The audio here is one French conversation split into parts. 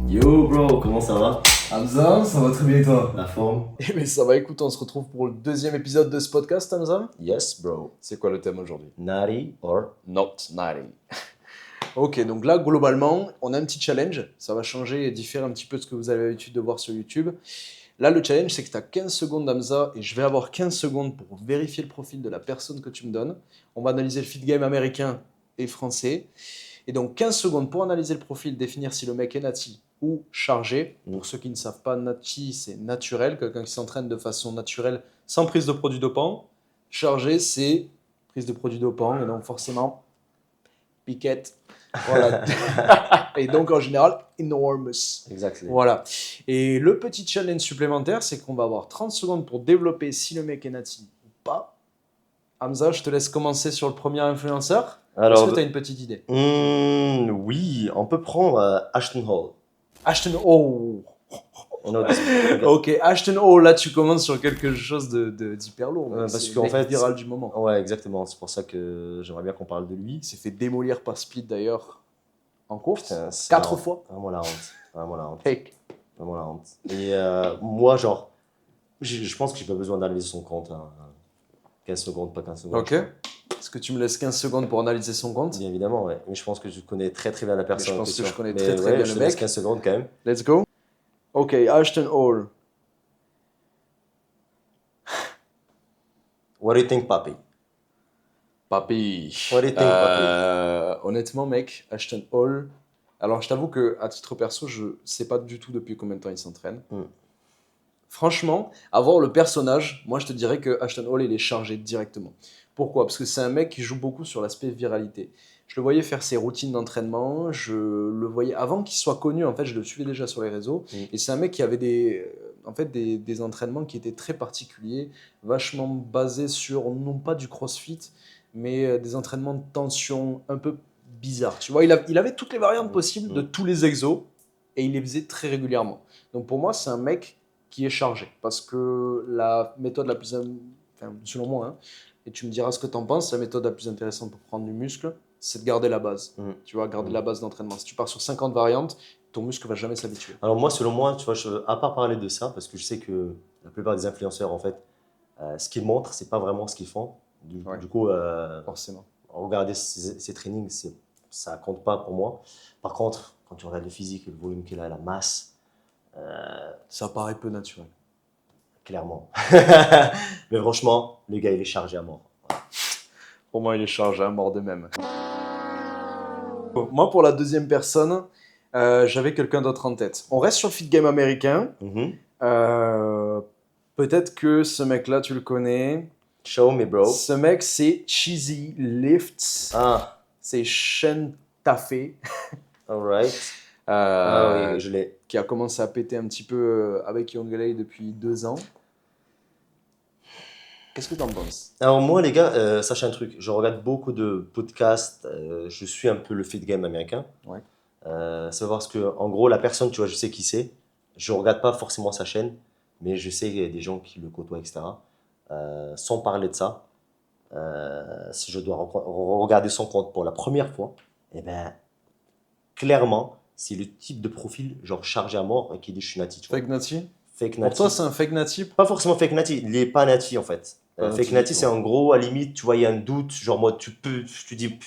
Yo bro, comment ça va? Hamza, ça va très bien et toi? La forme? Eh mais ça va, écoute, on se retrouve pour le deuxième épisode de ce podcast, Hamza. Yes bro. C'est quoi le thème aujourd'hui? Naughty or Not naughty. Ok, donc là, globalement, on a un petit challenge. Ça va changer et différer un petit peu de ce que vous avez l'habitude de voir sur YouTube. Là, le challenge, c'est que tu as 15 secondes, Hamza, et je vais avoir 15 secondes pour vérifier le profil de la personne que tu me donnes. On va analyser le feed game américain et français. Et donc 15 secondes pour analyser le profil, définir si le mec est nati ou chargé. Pour ceux qui ne savent pas, nati, c'est naturel, quelqu'un qui s'entraîne de façon naturelle sans prise de produits dopants. Chargé, c'est prise de produits dopants, et donc forcément, piquette. Voilà. Et donc en général, enormous. Exactly. Voilà. Et le petit challenge supplémentaire, c'est qu'on va avoir 30 secondes pour développer si le mec est nati ou pas. Hamza, je te laisse commencer sur le premier influenceur. Alors, Est-ce que tu as une petite idée? oui, on peut prendre Ashton Hall. Ashton Hall. You know this- Ok, Ashton Hall, là tu commences sur quelque chose d'hyper lourd. Parce C'est qu'en le mec fait- viral du moment. Ouais, exactement. C'est pour ça que j'aimerais bien qu'on parle de lui. Il s'est fait démolir par Speed d'ailleurs en course. Putain, c'est 4 vraiment- fois. Vraiment la honte. Vraiment la honte. Fake. Vraiment la honte. Et moi, genre, je pense que j'ai pas besoin d'analyser son compte. 15 secondes, pas 15 secondes. Ok. Est-ce que tu me laisses 15 secondes pour analyser son compte? Bien évidemment, ouais. Mais je pense que tu connais très très bien la personne. je pense en que question. je connais Mais très, très ouais, bien je le te laisse mec. 15 secondes quand même. Let's go. Ok, Ashton Hall. What do you think, papi? Papi. What do you think, papi? Honnêtement, mec, Ashton Hall. Alors, je t'avoue que à titre perso, je sais pas du tout depuis combien de temps il s'entraîne. Franchement, avoir le personnage, moi je te dirais que Ashton Hall il est chargé directement. Pourquoi? Parce que c'est un mec qui joue beaucoup sur l'aspect viralité. Je le voyais faire ses routines d'entraînement, je le voyais avant qu'il soit connu, en fait je le suivais déjà sur les réseaux. Et c'est un mec qui avait des entraînements qui étaient très particuliers, vachement basés sur non pas du crossfit, mais des entraînements de tension un peu bizarres. Tu vois, il avait toutes les variantes possibles de tous les exos et il les faisait très régulièrement. Donc pour moi, c'est un mec qui est chargé. Parce que la méthode la plus, enfin, selon moi, hein, et tu me diras ce que tu en penses, la méthode la plus intéressante pour prendre du muscle, c'est de garder la base. Tu vois, garder la base d'entraînement. Si tu pars sur 50 variantes, ton muscle va jamais s'habituer. Alors moi, selon moi, tu vois, à part parler de ça, parce que je sais que la plupart des influenceurs, en fait, ce qu'ils montrent, c'est pas vraiment ce qu'ils font. Du coup, Forcément. regarder ces trainings, ça compte pas pour moi. Par contre, quand tu regardes le physique, le volume qu'il a, la masse, ça paraît peu naturel. Clairement. Mais franchement, le gars, il est chargé à mort. Pour moi, il est chargé à mort de même. Moi, pour la deuxième personne, j'avais quelqu'un d'autre en tête. On reste sur le feed game américain. Peut-être que ce mec-là, tu le connais. Show me, bro. Ce mec, c'est Cheesy Lifts. Ah. C'est Shen Tafé. Alright. Oui, je l'ai. Qui a commencé à péter un petit peu avec Young Lay depuis 2 ans. Qu'est-ce que tu en penses? Alors moi, les gars, sachez un truc. Je regarde beaucoup de podcasts. Je suis un peu le feed game américain. Ouais. C'est parce que, en gros, la personne, tu vois, je sais qui c'est. Je regarde pas forcément sa chaîne, mais je sais qu'il y a des gens qui le côtoient, etc. Sans parler de ça, si je dois regarder son compte pour la première fois, eh ben, clairement, c'est le type de profil genre chargé à mort et qui dit je suis nati. Fake Nati? Fake Pour nati. toi, c'est un fake Nati? Pas forcément fake nati, il est pas nati en fait. Fake nati, c'est en gros, à la limite, tu vois, il y a un doute, genre moi, tu dis,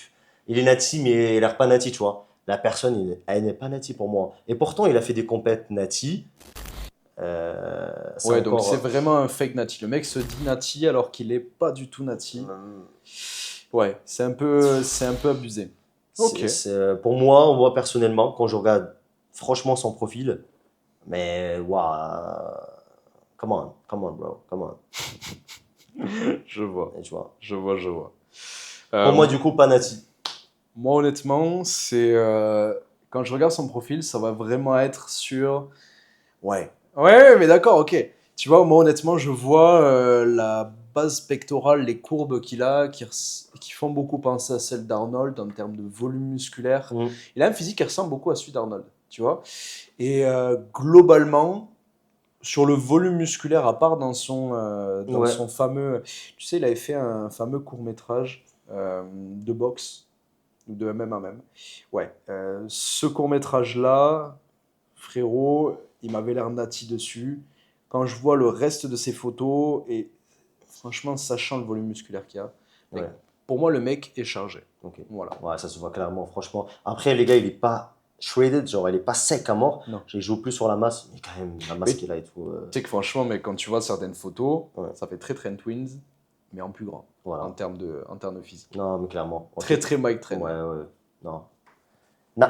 il est nati, mais il a l'air pas nati, tu vois. La personne, elle n'est pas nati pour moi. Et pourtant, il a fait des compètes nati. Ouais, donc c'est vraiment un fake Nati. Le mec se dit Nati alors qu'il est pas du tout Nati. Ouais, c'est un peu abusé. Ok. Pour moi, personnellement, quand je regarde franchement son profil, mais waouh, come on, bro, come on. Je vois. Et tu vois. Je vois. Pour moi, du coup, pas nati. Moi, honnêtement, c'est quand je regarde son profil, ça va vraiment être sur. Ouais, mais d'accord, ok. Tu vois, moi, honnêtement, je vois la base pectorale, les courbes qu'il a, qui font beaucoup penser à celle d'Arnold en termes de volume musculaire. Il a un physique qui ressemble beaucoup à celui d'Arnold, tu vois. Et globalement, sur le volume musculaire, à part dans son fameux... Tu sais, il avait fait un fameux court-métrage de boxe, ou de MMA même. Ouais, ce court-métrage-là, frérot, il m'avait l'air nati dessus. Quand je vois le reste de ses photos, et franchement, sachant le volume musculaire qu'il y a, mec, Ouais. pour moi, le mec est chargé. Ok. Voilà. Ouais, ça se voit clairement, franchement. Après, les gars, il est pas shredded, genre, il est pas sec à mort. Non. Il joue plus sur la masse, mais quand même, la masse Mais- qu'il a et tout. Tu sais que franchement, mais quand tu vois certaines photos, Ouais. ça fait très Trent Twins, mais en plus grand, Voilà. en termes de physique. Non, mais clairement. Ok. Très très Mike Trent. Ouais, ouais. Non.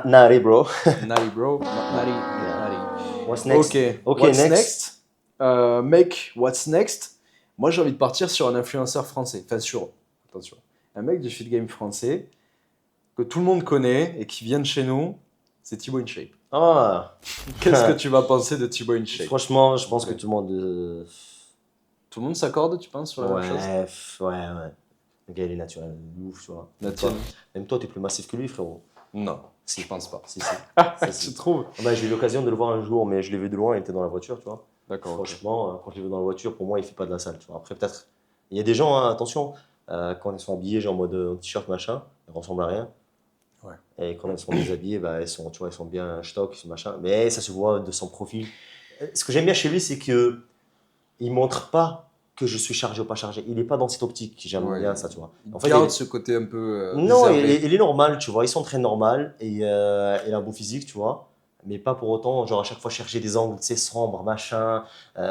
Nari, bro. Natty bro, natty. What's next? Ok, Ok, what's next. next? Mec, what's next? Moi j'ai envie de partir sur un influenceur français. Attention, un mec du feed game français que tout le monde connaît et qui vient de chez nous, c'est Thibaut InShape. Ah, Qu'est-ce que tu vas penser de Thibaut InShape? franchement, je pense que tout le monde. Tout le monde s'accorde, tu penses, sur la même chose? Ouais. Le gars, il est naturel, de ouf, tu vois. Naturel. Même toi, t'es plus massif que lui, frérot. Non, Si. je pense pas. Si, si. Si. Tu trouves? Bah, j'ai eu l'occasion de le voir un jour, mais je l'ai vu de loin, il était dans la voiture, tu vois. D'accord. Ok. Franchement, quand je l'ai vu dans la voiture, pour moi, il fait pas de la salle, tu vois. Après, peut-être, il y a des gens, hein, attention, quand ils sont habillés, genre en mode t-shirt, machin, ils ressemblent à rien. Ouais. Et quand ils sont déshabillés, bah, tu vois, ils sont bien stock, machin. Mais ça se voit de son profil. Ce que j'aime bien chez lui, c'est que il montre pas que je suis chargé ou pas chargé. Il est pas dans cette optique. J'aime Ouais, bien ça, tu vois. Il En fait, garde ce côté un peu non, réservé. il est normal, tu vois. Il s'entraîne normal et il a un beau physique, tu vois. Mais pas pour autant, genre à chaque fois chercher des angles, tu sais, sombres, machin,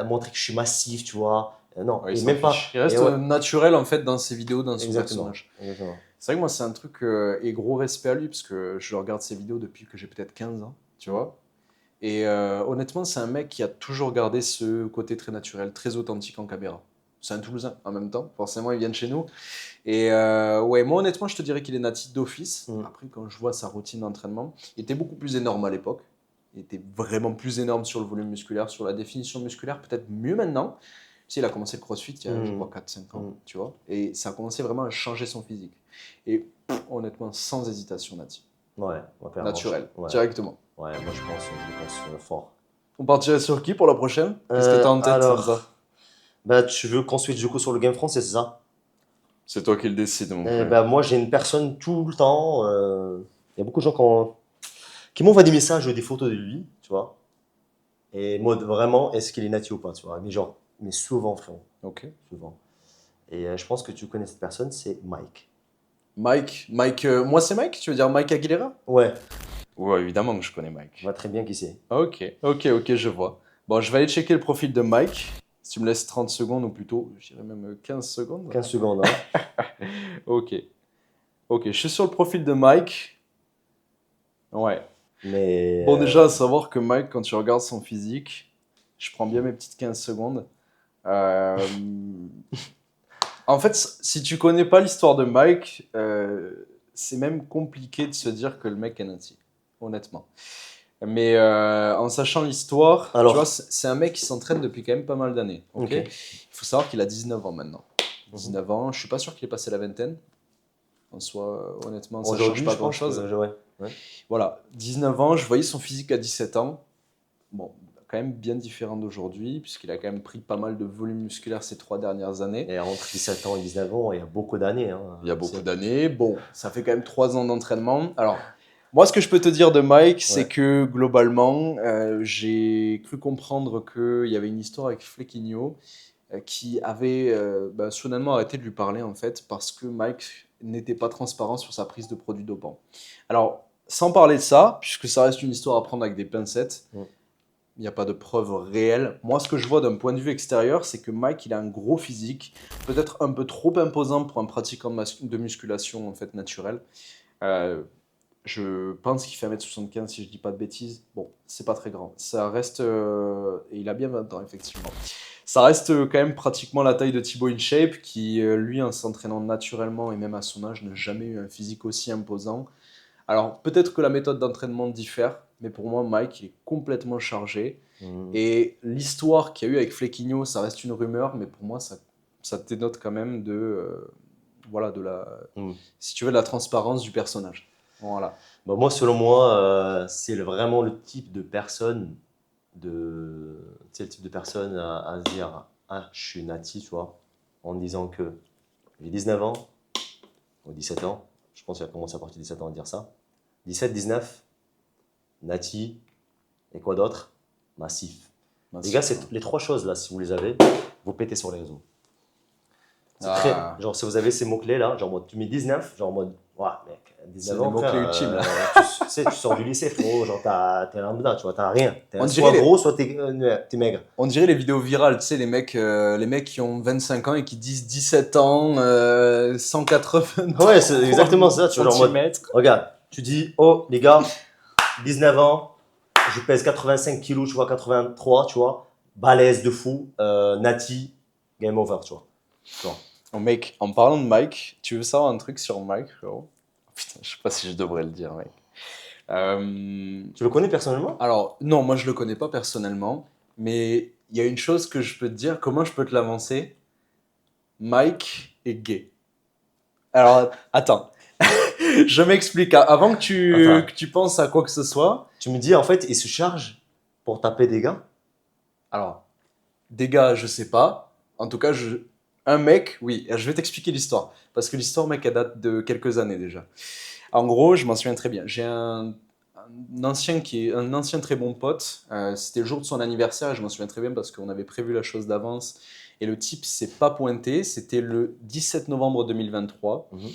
montrer que je suis massif, tu vois. Non, Ouais, il et s'en même pas. fiche. Il reste Et ouais, naturel en fait dans ses vidéos, dans son exactement. personnage. Exactement. C'est vrai que moi c'est un truc et gros respect à lui parce que je regarde ses vidéos depuis que j'ai peut-être 15 ans, tu vois. Et honnêtement c'est un mec qui a toujours gardé ce côté très naturel, très authentique en caméra. C'est un Toulousain en même temps, forcément il vient de chez nous. Et ouais, moi honnêtement je te dirais qu'il est natif d'office. Mm. Après quand je vois sa routine d'entraînement, il était beaucoup plus énorme à l'époque. Il était vraiment plus énorme sur le volume musculaire, sur la définition musculaire, peut-être mieux maintenant. Tu sais, il a commencé le crossfit il y a, je crois, 4-5 ans, tu vois. Et ça a commencé vraiment à changer son physique. Et honnêtement, sans hésitation, Nati. Ouais, clairement. Naturel, Ouais. directement. Ouais, moi je pense fort. On partirait sur qui pour la prochaine? Qu'est-ce que tu as en tête, Alors, Hamza? bah, tu veux qu'on switch du coup sur le game français, c'est ça? C'est toi qui le décides, mon frère. Bah, moi j'ai une personne tout le temps. Il y a beaucoup de gens qui m'envoient des messages ou des photos de lui, tu vois. Et mode vraiment, est-ce qu'il est natif ou pas, tu vois. Mais genre, mais souvent, frérot. Ok. Souvent. Et je pense que tu connais cette personne, c'est Mike. Mike, moi c'est Mike? Tu veux dire Mike Aguilera? Ouais, Ouais, évidemment que je connais Mike. je vois très bien qui c'est. Ok, je vois. Bon, je vais aller checker le profil de Mike. Si tu me laisses 30 secondes, ou plutôt, je dirais même 15 secondes. 15 secondes, hein. Ok. Ok, je suis sur le profil de Mike. Ouais. Mais. Bon, déjà, à savoir que Mike, quand tu regardes son physique, je prends bien mes petites 15 secondes. Euh, En fait, si tu connais pas l'histoire de Mike, c'est même compliqué de se dire que le mec est nazi, honnêtement. Mais en sachant l'histoire, Alors. tu vois, c'est un mec qui s'entraîne depuis quand même pas mal d'années. Ok. Ok. Il faut savoir qu'il a 19 ans maintenant. 19 ans, je suis pas sûr qu'il ait passé la vingtaine. En soi, honnêtement, ça change Aujourd'hui, pas je pense grand-chose. que. Ouais. Voilà, 19 ans, je voyais son physique à 17 ans. Bon, quand même bien différent d'aujourd'hui, puisqu'il a quand même pris pas mal de volume musculaire ces 3 dernières années. Et entre 17 ans et 19 ans, il y a beaucoup d'années. Hein. Il y a beaucoup d'années. Bon, ça fait quand même 3 ans d'entraînement. Alors, moi, ce que je peux te dire de Mike, c'est Ouais. que globalement, j'ai cru comprendre qu'il y avait une histoire avec Flequinho qui avait soudainement arrêté de lui parler, en fait, parce que Mike n'était pas transparent sur sa prise de produits dopants. Alors, sans parler de ça, puisque ça reste une histoire à prendre avec des pincettes, Mm. il n'y a pas de preuves réelles. Moi, ce que je vois d'un point de vue extérieur, c'est que Mike, il a un gros physique, peut-être un peu trop imposant pour un pratiquant de musculation en fait naturelle. Je pense qu'il fait 1m75 si je dis pas de bêtises. Bon, c'est pas très grand. Ça reste. Et il a bien 20 ans, effectivement. Ça reste quand même pratiquement la taille de Thibaut InShape, qui, lui, en s'entraînant naturellement et même à son âge, n'a jamais eu un physique aussi imposant. Alors, peut-être que la méthode d'entraînement diffère, mais pour moi, Mike, il est complètement chargé. Mm. Et l'histoire qu'il y a eu avec Flequinho, ça reste une rumeur, mais pour moi, ça dénote quand même voilà, Mm. si tu veux, de la transparence du personnage. Voilà. Bah, moi, selon moi, c'est vraiment le type de personne tu sais, le type de personne à se dire ah, je suis natif, tu vois, en disant que j'ai 19 ans ou 17 ans, je pense qu'il a commencé à partir de 17 ans à dire ça. 17, 19, nati, Et quoi d'autre? Massif. Les gars, c'est les 3 choses là, si vous les avez, vous pétez sur les réseaux. C'est très. Genre, si vous avez ces mots-clés là, genre, en mode, tu mets 19, genre, en mode, ouais, mec, 19 C'est ans, les mots-clés frère, ultimes, là. tu sais, tu sors du lycée, frérot, genre, t'es lambda, tu vois, t'as rien. On Soit dirait gros, soit t'es maigre. On dirait les vidéos virales, tu sais, les mecs qui ont 25 ans et qui disent 17 ans, 180 Ouais, c'est exactement ça, tu vois, genre, en mode, centimètres. regarde, tu dis, oh, les gars, 19 ans, je pèse 85 kilos, tu vois, 83, tu vois, balèze de fou, nati, game over, tu vois. Genre. Oh, mec, en parlant de Mike, tu veux savoir un truc sur Mike, frérot? Putain, je sais pas si je devrais le dire, mec. Tu le connais personnellement? Alors, non, moi je le connais pas personnellement, mais il y a une chose que je peux te dire, comment je peux te l'avancer? Mike est gay. Alors, attends, je m'explique. Avant Attends, que tu penses à quoi que ce soit, tu me dis, en fait, il se charge pour taper des gars? alors, des gars, je sais pas. En tout cas, un mec, oui, je vais t'expliquer l'histoire. Parce que l'histoire, mec, elle date de quelques années déjà. En gros, je m'en souviens très bien. J'ai un ancien très bon pote. C'était le jour de son anniversaire et je m'en souviens très bien parce qu'on avait prévu la chose d'avance. Et le type s'est pas pointé. C'était le 17 novembre 2023. Mhm.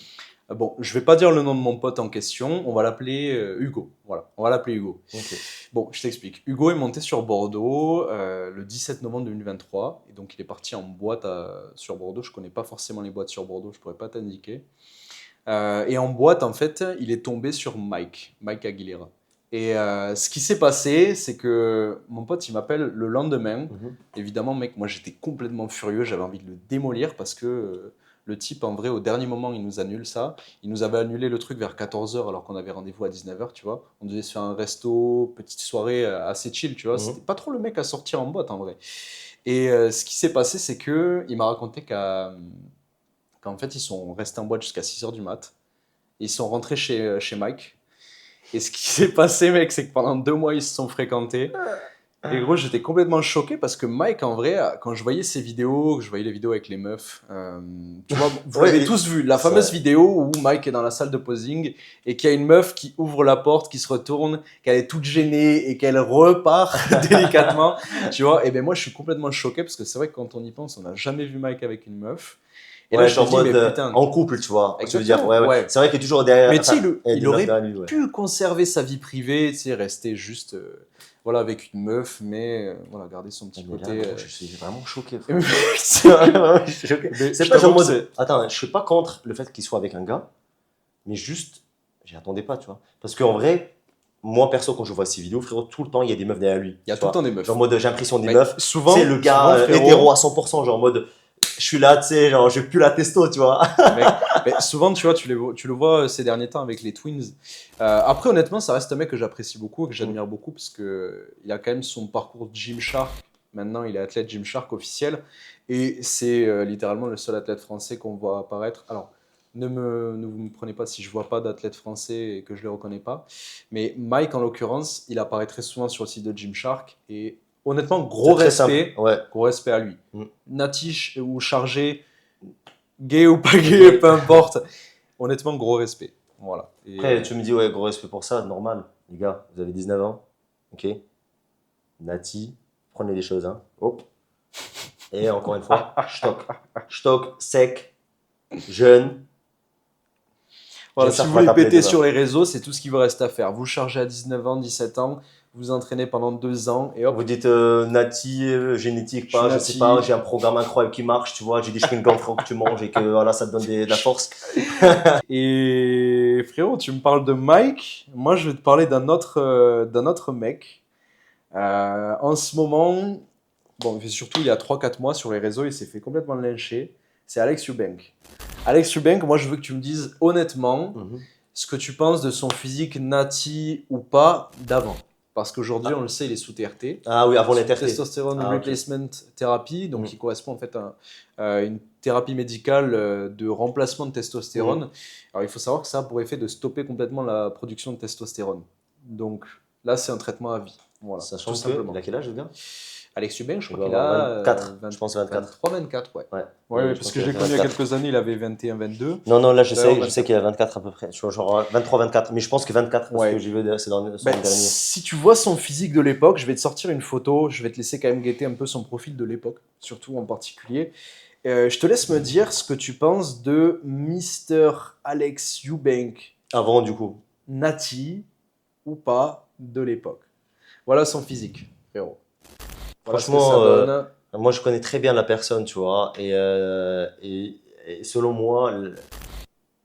Bon, je vais pas dire le nom de mon pote en question. On va l'appeler Hugo. Voilà, on va l'appeler Hugo. Ok. Bon, je t'explique. Hugo est monté sur Bordeaux le 17 novembre 2023. Et donc, il est parti en boîte sur Bordeaux. Je connais pas forcément les boîtes sur Bordeaux. Je pourrais pas t'indiquer. Et en boîte, en fait, il est tombé sur Mike Aguilera. Et ce qui s'est passé, c'est que mon pote, il m'appelle le lendemain. Mhm. Évidemment, mec, moi, j'étais complètement furieux. J'avais envie de le démolir parce que le type, en vrai, au dernier moment, il nous annule ça. Il nous avait annulé le truc vers 14h alors qu'on avait rendez-vous à 19h, tu vois. On devait se faire un resto, petite soirée assez chill, tu vois. Mhm. C'était pas trop le mec à sortir en boîte, en vrai. Et ce qui s'est passé, c'est que il m'a raconté qu'en fait, ils sont restés en boîte jusqu'à 6h du mat. Ils sont rentrés chez Mike. Et ce qui s'est passé, mec, c'est que pendant 2 mois, ils se sont fréquentés. Et gros, j'étais complètement choqué parce que Mike, en vrai, quand je voyais ses vidéos, que je voyais les vidéos avec les meufs, tu vois, vous Ouais, l'avez mais tous vu, la ça- fameuse vidéo où Mike est dans la salle de posing et qu'il y a une meuf qui ouvre la porte, qui se retourne, qu'elle est toute gênée et qu'elle repart délicatement, tu vois. Et ben moi, je suis complètement choqué parce que c'est vrai que quand on y pense, on n'a jamais vu Mike avec une meuf. Et là, Ouais, je me genre dis, mais mode putain, en couple, tu vois. Tu veux dire, exactement, ouais, ouais. ouais. C'est vrai qu'il est toujours derrière. Mais tu sais, Enfin, il y a il des meufs aurait derrière lui, ouais. pu conserver sa vie privée, tu sais, rester juste voilà, avec une meuf, mais voilà, garder son petit Mais là, côté. gros, je suis vraiment choqué, Mais frère. c'est- Ouais, je suis choqué. mais C'est je pas genre t'avoue que mode. c'est. Attends, je suis pas contre le fait qu'il soit avec un gars, mais juste, j'y attendais pas, tu vois. Parce qu'en vrai, moi perso, quand je vois ces vidéos, frérot, tout le temps, il y a des meufs derrière lui. Il y a Tu tout le vois. temps des meufs. Genre mode, j'ai l'impression des Mais meufs. souvent, C'est le gars souvent, frérot, hétéro à 100%, genre mode, je suis là, tu sais, genre, je plus la testo, tu vois. mec, mais souvent, tu vois, tu le vois ces derniers temps avec les Twins. Après, honnêtement, ça reste un mec que j'apprécie beaucoup et que j'admire beaucoup parce que il a quand même son parcours Gymshark. Maintenant, il est athlète Gymshark officiel et c'est littéralement le seul athlète français qu'on voit apparaître. Alors, ne vous me prenez pas si je vois pas d'athlète français et que je le reconnais pas. Mais Mike, en l'occurrence, il apparaît très souvent sur le site de Gymshark et honnêtement, C'est très simple. Ouais. gros respect à lui. Mm. Natish ou chargé, gay ou pas gay, peu importe. Honnêtement, gros respect. Voilà. Et, Après, tu me dis, ouais, gros respect pour ça, normal. Les gars, vous avez 19 ans, ok. Nati, prenez des choses, hein. Hop. Et encore une fois, stock. Stock, sec, jeune. voilà, si J'espère vous qu'on va voulez t'appeler péter demain. sur les réseaux, c'est tout ce qu'il vous reste à faire. Vous chargez à 19 ans, 17 ans, vous entraînez pendant 2 ans et hop, Vous dites Nati, génétique, je suis pas, je sais Nati. pas, j'ai un programme incroyable qui marche, tu vois, j'ai des chewing-gums frérot, que tu manges et que voilà, ça te donne de la force. Et frérot, tu me parles de Mike. Moi, je vais te parler d'un autre mec. En ce moment, bon, surtout il y a 3 4 mois sur les réseaux, il s'est fait complètement lyncher. C'est Alex Eubank. Alex Eubank, moi je veux que tu me dises honnêtement Mhm. ce que tu penses de son physique nati ou pas d'avant. Parce qu'aujourd'hui, on le sait, il est sous TRT. Ah oui, avant Sous l'intérêt. Testosterone Ah, ok. Replacement Therapy, donc Mhm. qui correspond en fait à une thérapie médicale de remplacement de testostérone. Alors il faut savoir que ça a pour effet de stopper complètement la production de testostérone. Donc là, c'est un traitement à vie. Voilà, Sachant tout que, simplement. il a quel âge le gars? Alex Eubank, je Il crois doit qu'il avoir a 24, je pense 24. 23, 24, ouais. Ouais, Ouais, je parce pense que qu'il je a l'ai fait connu il y a 24. quelques années, il avait 21, 22. Non, non, là, Tout à l'heure, je sais 24. qu'il a 24 à peu près. Je vois genre 23-24, mais je pense que 24 parce que Ouais. j'ai vu son Ben, dernier. si tu vois son physique de l'époque, je vais te sortir une photo, je vais te laisser quand même guetter un peu son profil de l'époque, surtout en particulier. Je te laisse me dire ce que tu penses de Mr. Alex Eubank, Avant, du coup. Nati ou pas de l'époque. Voilà son physique, frérot. Voilà ce que ça Franchement, donne. moi, je connais très bien la personne, tu vois, et selon moi,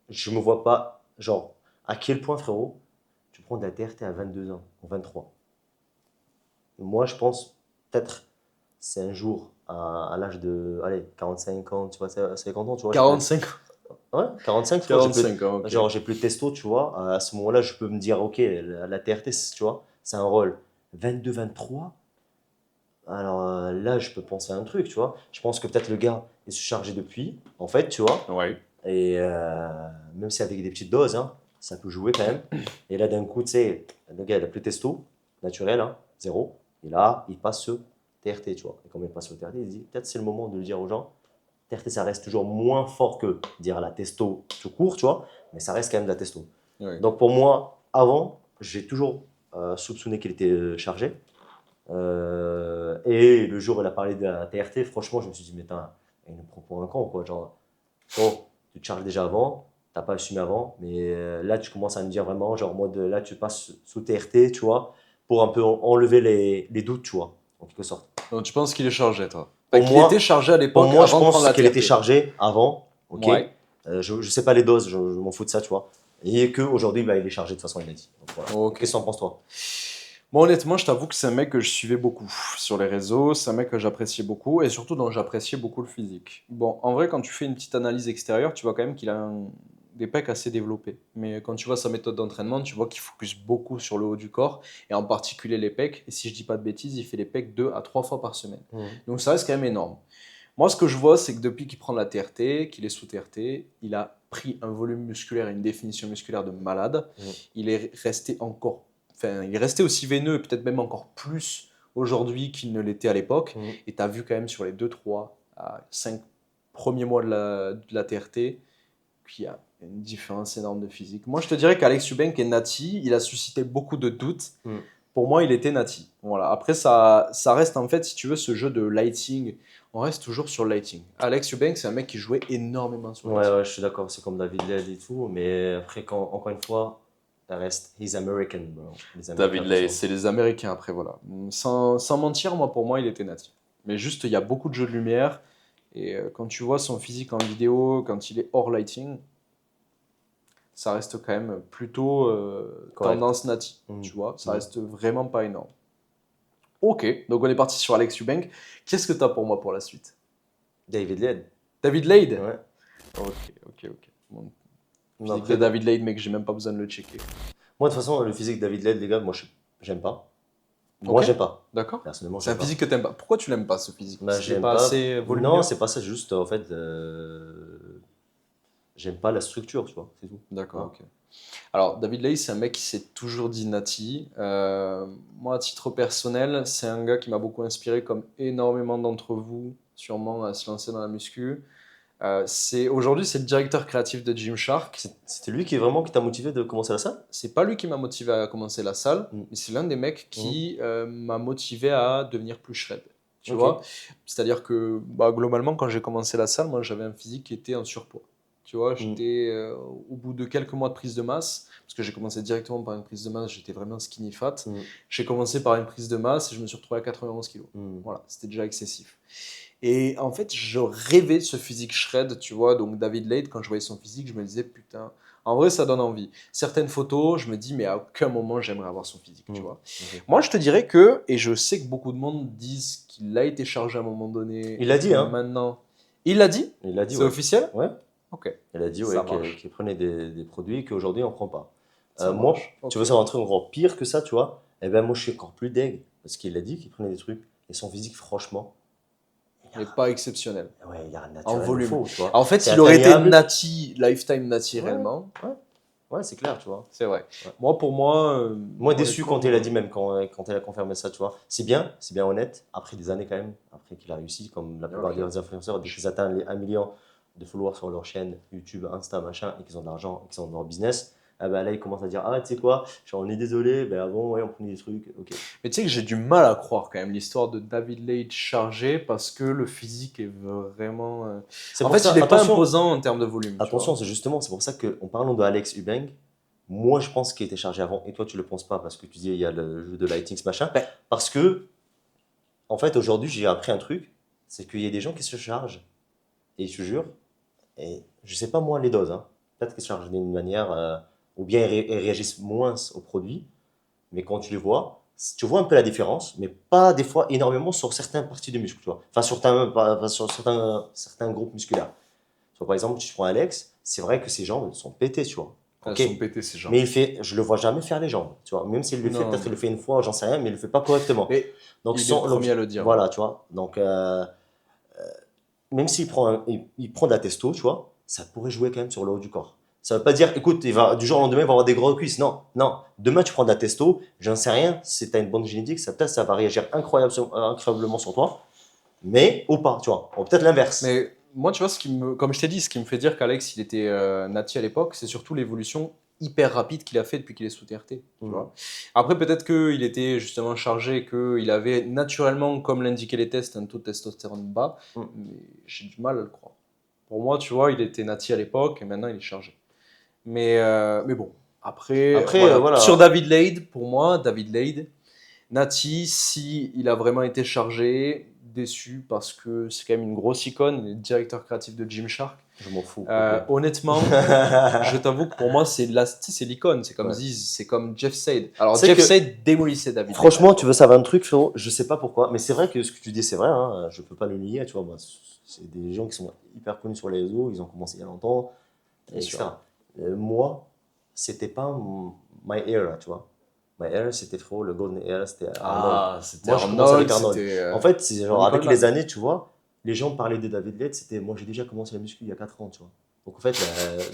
je me vois pas, genre, à quel point, frérot, tu prends de la TRT à 22 ans, ou 23. Moi, je pense, peut-être, c'est un jour, à l'âge de, allez, 45 ans, tu vois, 50 ans, tu vois, j'ai plus, 45, ouais, 45, frérot, 45 ans, ok. genre, j'ai plus de testo, tu vois, à ce moment-là, je peux me dire, ok, la TRT, tu vois, c'est un rôle. 22-23, alors là, je peux penser à un truc, tu vois. Je pense que peut-être le gars est surchargé depuis, en fait, tu vois. Ouais. Et même si avec des petites doses, hein, ça peut jouer quand même. Et là, d'un coup, tu sais, le gars, il a plus de testo, naturel, hein, zéro. Et là, il passe ce TRT, tu vois. Et comme il passe au TRT, il se dit, peut-être c'est le moment de le dire aux gens. TRT, ça reste toujours moins fort que dire la testo tout court, tu vois. Mais ça reste quand même de la testo. Ouais. Donc pour moi, avant, j'ai toujours soupçonné qu'il était chargé. Et le jour où il a parlé de la TRT, franchement, je me suis dit, mais putain, il nous prend pour un con, quoi. Genre, oh, tu te charges déjà avant, t'as pas assumé avant, mais là, tu commences à me dire vraiment, genre, en mode, là, tu passes sous TRT, tu vois, pour un peu enlever les doutes, tu vois, en quelque sorte. Donc tu penses qu'il est chargé, toi? Enfin, Pour qu'il était moi, chargé à pour l'époque moi, je avant de prendre pense la qu'elle était TRT. chargée avant, ok. Ouais. Je sais pas les doses, je m'en fous de ça, tu vois. Et qu'aujourd'hui, bah, il est chargé, de toute façon, il a dit. Donc, voilà. Ok. Qu'est-ce que t'en penses, toi? Moi, honnêtement, je t'avoue que c'est un mec que je suivais beaucoup sur les réseaux, c'est un mec que j'appréciais beaucoup et surtout dont j'appréciais beaucoup le physique. Bon, en vrai, quand tu fais une petite analyse extérieure, tu vois quand même qu'il a des pecs assez développés. Mais quand tu vois sa méthode d'entraînement, tu vois qu'il focus beaucoup sur le haut du corps et en particulier les pecs. Et si je dis pas de bêtises, il fait les pecs 2 à 3 fois par semaine. Mhm. Donc ça reste quand même énorme. Moi, ce que je vois, c'est que depuis qu'il prend la TRT, qu'il est sous TRT, il a pris un volume musculaire et une définition musculaire de malade. Mhm. Il est resté encore, enfin, il est resté aussi veineux et peut-être même encore plus aujourd'hui qu'il ne l'était à l'époque. Mhm. Et tu as vu quand même sur les 2, 3 à 5 premiers mois de la TRT qu'il y a une différence énorme de physique. Moi, je te dirais qu'Alex Eubank est Nati, il a suscité beaucoup de doutes. Mhm. Pour moi, il était Nati. Voilà. Après, ça reste en fait, si tu veux, ce jeu de lighting. On reste toujours sur le lighting. Alex Eubank, c'est un mec qui jouait énormément sur le Ouais, lighting. ouais, je suis d'accord, c'est comme David Led et tout, mais après, encore une fois, ça reste, he's American, bro. Les Américains, David de toute Lay, façon. c'est les Américains après, voilà. Sans mentir, moi, pour moi, il était Nati. Mais juste, il y a beaucoup de jeux de lumière. Et quand tu vois son physique en vidéo, quand il est hors lighting, ça reste quand même plutôt Correct. tendance Nati. Mm. Tu vois, ça Mm. reste vraiment pas énorme. Ok, donc on est parti sur Alex Eubank. Qu'est-ce que tu as pour moi pour la suite? David Led. David Lade? Ouais. Ok, ok, ok. Bon, Non, physique de après, David Lade, mec, j'ai même pas besoin de le checker. moi, de toute façon, le physique de David Led, les gars, moi, j'aime pas. Moi, Ok, j'aime pas. d'accord. Personnellement, C'est un j'aime pas. physique que t'aimes pas. Pourquoi tu l'aimes pas ce physique? Bah, Parce qu'il est j'aime pas pas. assez Non, volumineux? c'est pas ça, juste, en fait, j'aime pas la structure, tu vois, c'est tout. D'accord, Voilà. ok. Alors, David Lay, c'est un mec qui s'est toujours dit nati. Moi, à titre personnel, c'est un gars qui m'a beaucoup inspiré, comme énormément d'entre vous, sûrement, à se lancer dans la muscu. Aujourd'hui, c'est le directeur créatif de Gymshark. C'était lui qui, vraiment, qui t'a motivé de commencer la salle? C'est pas lui qui m'a motivé à commencer la salle, Mm. mais c'est l'un des mecs Mm. qui m'a motivé à devenir plus shred. Tu Ok. vois? C'est-à-dire que bah, globalement, quand j'ai commencé la salle, moi j'avais un physique qui était en surpoids. Tu vois, Mm. j'étais au bout de quelques mois de prise de masse, parce que j'ai commencé directement par une prise de masse, j'étais vraiment skinny fat. Mm. J'ai commencé par une prise de masse et je me suis retrouvé à 91 kilos. Mm. Voilà, c'était déjà excessif. Et en fait, je rêvais de ce physique shred, tu vois. Donc, David Lade, quand je voyais son physique, je me disais, putain, en vrai, ça donne envie. Certaines photos, je me dis, mais à aucun moment, j'aimerais avoir son physique, tu Mm. vois. Ok. Moi, je te dirais que, et je sais que beaucoup de monde disent qu'il a été chargé à un moment donné, Il l'a et dit, que hein. maintenant. Il l'a dit? Il l'a dit, C'est ouais. officiel? Ouais. Ok, Il a dit, ça ouais, marche. qu'il prenait des produits qu'aujourd'hui, on prend pas. Ça Moi, marche. tu Ok. veux savoir un truc encore pire que ça, tu vois? Eh ben, moi, je suis encore plus deg. Parce qu'il a dit qu'il prenait des trucs. Et son physique, franchement, il y Mais a, pas exceptionnel. ouais, il y a un En naturel de volume. faux, tu vois. En fait, C'est il aurait été atteignable. nati, lifetime nati Ouais, réellement. ouais. Ouais, c'est clair, tu vois. C'est vrai. Ouais. Moi, pour moi. Moi, déçu honnêtement, quand elle a dit, même quand elle a confirmé ça, tu vois. C'est bien honnête, après des années quand même, après qu'il a réussi, comme la plupart Ok. des influenceurs, dès qu'ils atteignent les 1 million de followers sur leur chaîne YouTube, Insta, machin, et qu'ils ont de l'argent, et qu'ils ont de leur business, ah bah là, ils commencent à dire, ah, tu sais quoi, genre, on est désolé, ben avant, ouais, on prenait des trucs, ok. Mais tu sais que j'ai du mal à croire quand même l'histoire de David Lade chargé parce que le physique est vraiment. C'est En pour fait, ça, il n'est pas attention, imposant en termes de volume, tu attention, vois. c'est justement, c'est pour ça qu'en parlant de Alex Hubeng, moi, je pense qu'il était chargé avant, et toi, tu le penses pas, parce que tu dis, il y a le jeu de Lighting, ce machin, Ben, parce que, en fait, aujourd'hui, j'ai appris un truc, c'est qu'il y a des gens qui se chargent, et je te jure, et je sais pas moi les doses, hein. Peut-être qu'ils se chargent d'une manière, ou bien ils réagissent moins au produit, mais quand tu les vois, tu vois un peu la différence, mais pas des fois énormément sur certaines parties de muscles, tu vois. Enfin, sur certains groupes musculaires. Tu vois, par exemple, tu prends Alex, c'est vrai que ses jambes sont pétées, tu vois. elles Ok. sont pétées ces Mais jambes. il fait, je le vois jamais faire les jambes, tu vois. Même s'il le fait, peut-être Non. qu'il le fait une fois, j'en sais rien, mais il le fait pas correctement. Mais Donc, il est le premier à le dire, ouais. voilà, tu vois. Donc, même s'il prend, il prend de la testo, tu vois, ça pourrait jouer quand même sur le haut du corps. Ça veut pas dire, écoute, du jour au lendemain, il va avoir des gros cuisses. Non, non. Demain, tu prends de la testo, j'en sais rien. Si tu as une bonne génétique, peut-être ça va réagir incroyablement sur toi, mais ou pas, tu vois. Ou peut-être l'inverse. Mais moi, tu vois, comme je t'ai dit, ce qui me fait dire qu'Alex, il était Nati à l'époque, c'est surtout l'évolution hyper rapide qu'il a fait depuis qu'il est sous TRT. Tu Mm. vois. Après, peut-être qu'il était justement chargé, qu'il avait naturellement, comme l'indiquaient les tests, un taux de testostérone bas, Mm. mais j'ai du mal à le croire. Pour moi, tu vois, il était Nati à l'époque et maintenant il est chargé. Mais bon, après, Après, voilà. Sur voilà. David Lade, pour moi, David Lade, Nati, si il a vraiment été chargé, déçu parce que c'est quand même une grosse icône, il est directeur créatif de Gymshark. Je m'en fous, complet. Honnêtement, je t'avoue que pour moi, c'est l'icône, c'est comme Ouais. Ziz, c'est comme Jeff Said. Alors, C'est Jeff que, Said démolissait David Lade à franchement, tu veux l'époque. savoir un truc, frérot? Je sais pas pourquoi, mais c'est vrai que ce que tu dis, c'est vrai, hein, je peux pas le nier, tu vois. Moi, c'est des gens qui sont hyper connus sur les réseaux, ils ont commencé il y a longtemps, Bien sûr. etc. Moi, c'était pas my era, tu vois. My era, c'était frérot, le golden era, c'était Arnold. Ah, c'était Moi, je commence avec Arnold, Arnold. c'était En fait, c'est genre, Ronnie avec les Coleman. années, tu vois, les gens parlaient de David Letts, c'était, moi, j'ai déjà commencé la muscu il y a 4 ans, tu vois. Donc, en fait,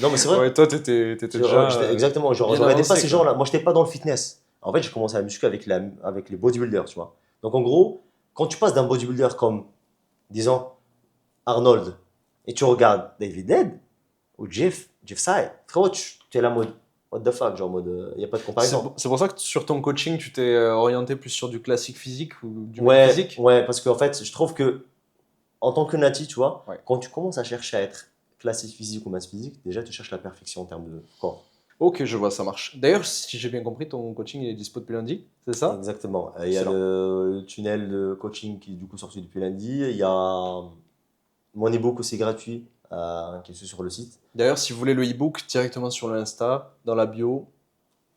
non, mais c'est vrai. Ouais, toi, t'étais déjà Exactement, genre, je bien regardais pas avancé, ces quoi. gens-là. Moi, j'étais pas dans le fitness. En fait, j'ai commencé la muscu avec les bodybuilders, tu vois. Donc, en gros, quand tu passes d'un bodybuilder comme, disons, Arnold, et tu regardes David Letts, ou Jeff Sy, frérot, tu es là en mode, what the fuck, genre, en mode, il n'y a pas de comparaison. C'est pour ça que sur ton coaching, tu t'es orienté plus sur du classique physique ou du main Ouais, physique? ouais, parce qu'en fait, je trouve que, en tant que nati, tu vois, Ouais. quand tu commences à chercher à être classique physique ou masse physique, déjà, tu cherches la perfection en termes de corps. Ok, je vois, ça marche. D'ailleurs, si j'ai bien compris, ton coaching il est dispo depuis lundi, c'est ça? Exactement. Il y a Excellent. le tunnel de coaching qui est du coup sorti depuis lundi. Il y a mon ebook aussi gratuit qui est sur le site. D'ailleurs, si vous voulez le e-book, directement sur le Insta, dans la bio,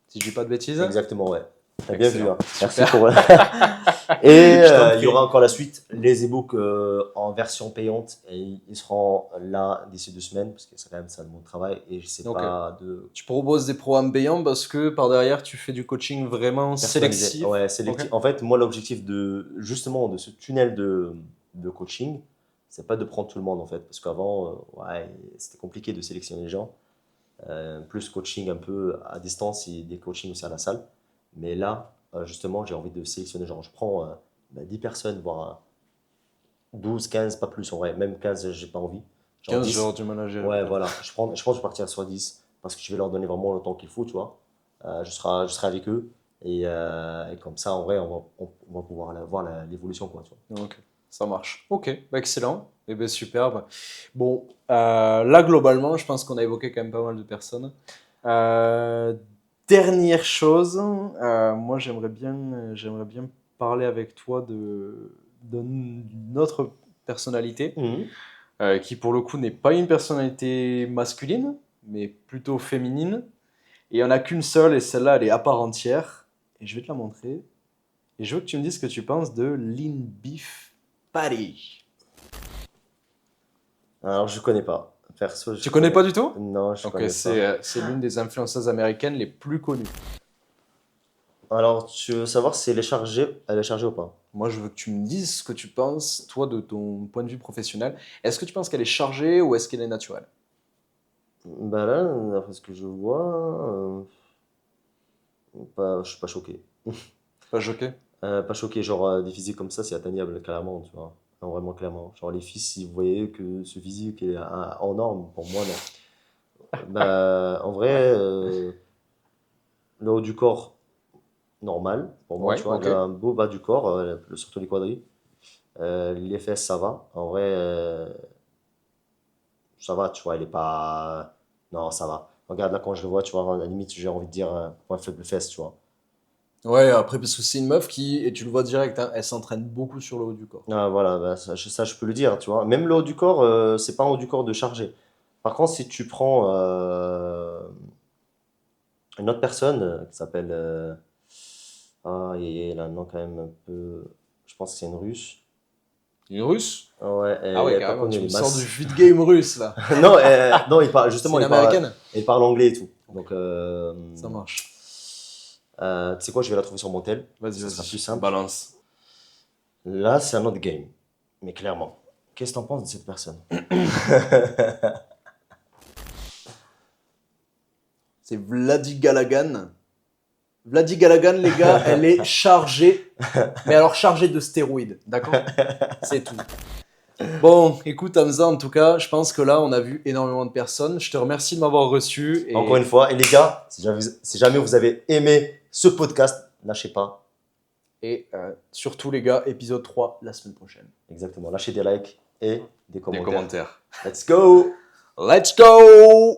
si je dis pas de bêtises. Exactement, ouais. T'as bien vu, Excellent. hein. Merci Super. pour. Et Je t'en il y prie. aura encore la suite, les ebooks en version payante. Et ils seront là d'ici 2 semaines, parce que c'est quand même ça de mon travail. Et je sais Ok. pas de Tu proposes des programmes payants parce que par derrière, tu fais du coaching vraiment personnaliser. sélectif. Ouais, Ok. sélectif. En fait, moi, l'objectif de justement de ce tunnel de coaching, c'est pas de prendre tout le monde en fait. Parce qu'avant, ouais, c'était compliqué de sélectionner les gens. Plus coaching un peu à distance et des coachings aussi à la salle. Mais là, justement, j'ai envie de sélectionner. Genre, je prends 10 personnes, voire 12, 15, pas plus en vrai. Même 15, j'ai pas envie. Genre 15 jours 10. du manager. Ouais, voilà. Je pense que je vais partir sur 10 parce que je vais leur donner vraiment le temps qu'il faut, tu vois. Je serai avec eux et comme ça, en vrai, on va pouvoir voir l'évolution, quoi, tu vois. Ok, ça marche. Ok, bah excellent. Et ben superbe. Bon, là globalement, je pense qu'on a évoqué quand même pas mal de personnes. Euh, Dernière chose, moi j'aimerais bien parler avec toi d'une autre personnalité Mhm. qui pour le coup n'est pas une personnalité masculine, mais plutôt féminine. Et il n'y en a qu'une seule et celle-là elle est à part entière. Et je vais te la montrer. Et je veux que tu me dises ce que tu penses de Lean Beef Patty. Alors, je connais pas. Perso, je Tu connais connais. pas du tout? Non, je Donc connais pas. c'est l'une des influenceuses américaines les plus connues. Alors, tu veux savoir si elle est chargée ou pas? Moi, je veux que tu me dises ce que tu penses, toi, de ton point de vue professionnel. Est-ce que tu penses qu'elle est chargée ou est-ce qu'elle est naturelle? Bah là, d'après ce que je vois, je suis pas choqué. Pas choqué? Pas choqué, genre des physiques comme ça, c'est atteignable clairement, tu vois. Non, vraiment clairement. Genre les filles, si vous voyez que ce physique est en norme, pour moi, non. Bah, en vrai, le haut du corps, normal, pour moi, tu Ouais, vois. Il ok. a un beau bas du corps, surtout les quadris. Les fesses, ça va. En vrai, ça va, tu vois, il est pas. Non, ça va. Regarde là, quand je le vois, tu vois, à la limite, j'ai envie de dire point faible fesse, tu vois. Ouais, après, parce que c'est une meuf qui, et tu le vois direct, hein, elle s'entraîne beaucoup sur le haut du corps. Ah, voilà, bah, ça, je peux le dire, tu vois. Même le haut du corps, c'est pas un haut du corps de chargé. Par contre, si tu prends une autre personne qui s'appelle. Ah, il a un nom quand même un peu. Je pense que c'est une russe. Une russe? Ah ouais, Ah ouais, elle est pas carrément, connue, tu elle me est sors du masse. feed game russe, là. Non, non, C'est justement, une américaine? il parle anglais et tout. Donc, Ça marche. tu sais quoi, je vais la trouver sur mon tel. Vas-y, Ça sera plus vas-y, simple. balance. Là, c'est un autre game. Mais clairement. Qu'est-ce que t'en penses de cette personne? C'est Vladi Galagan. Vladi Galagan, les gars, elle est chargée. Mais alors chargée de stéroïdes, d'accord? C'est tout. Bon, écoute Hamza, en tout cas, je pense que là, on a vu énormément de personnes. Je te remercie de m'avoir reçu Encore une et, fois, et les gars, si jamais vous avez aimé ce podcast, lâchez pas. surtout les gars, épisode 3 la semaine prochaine. Exactement, lâchez des likes et des Des commentaires. commentaires. Let's go! Let's go!